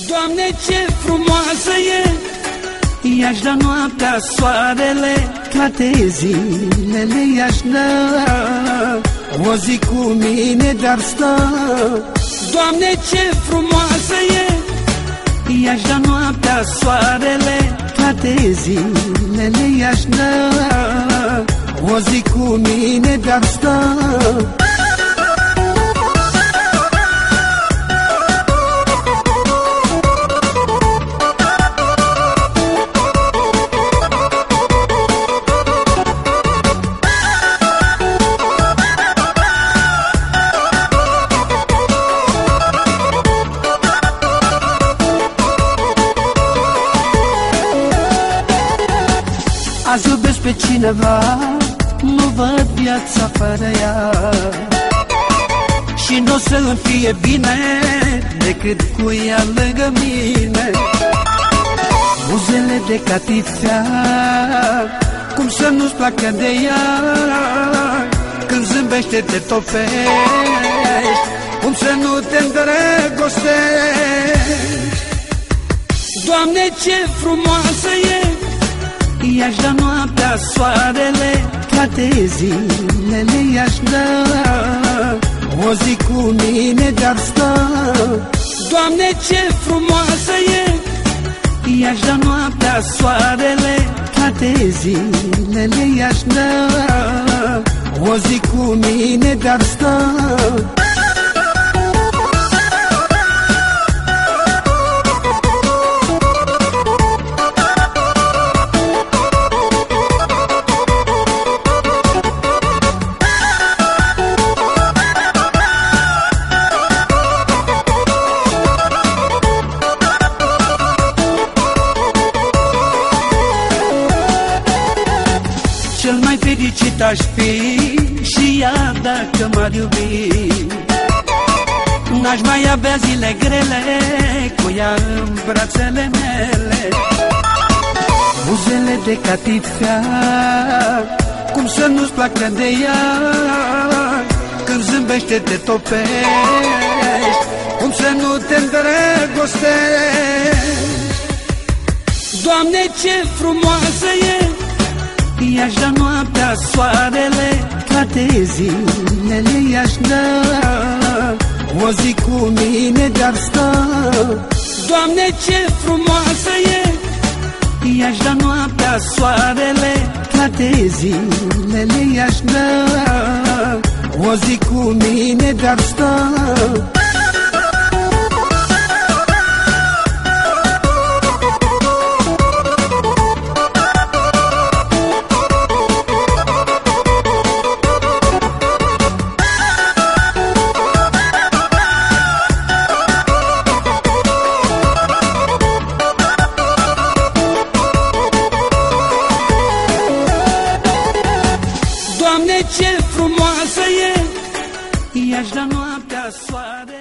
Doamne, ce frumoasă e, i-aș da noaptea, soarele, toate zilele i-aș da. O zi cu mine de-ar sta. Doamne, ce frumoasă e, i-aș da noaptea, soarele, toate zilele i-aș da. O zi cu mine de-ar sta. Azi iubesc pe cineva, nu văd viața fără ea, și n-o să-mi fie bine decât cu ea lângă mine. Buzele de catifea, cum să nu-ți placă de ea, când zâmbește te topești, cum să nu te îndrăgostești. Doamne, ce frumoasă e, i-aș da noaptea, soarele, toate zilele i-aș da. O zi cu mine de-ar sta. Doamne, ce frumoasă e, i-aș da noaptea, soarele, toate zilele i-aș da. O zi cu mine de-ar sta. Cel mai fericit aș fi și ea dacă m-ar iubi. N-aș mai avea zile grele cu ea în brațele mele. Buzele de catifea, cum să nu-ți placă de ea, când zâmbește te topești, cum să nu te îndrăgostești. Doamne, ce frumoasă e, i-aș da noaptea, soarele, toate zilele i-aș da. O zi cu mine de-ar sta. Doamne, ce frumoasă e, i-aș da noaptea, soarele, toate zilele i-aș da. O zi cu mine de-ar sta. Doamne, ce frumoasă e, i-aș da noaptea, soare.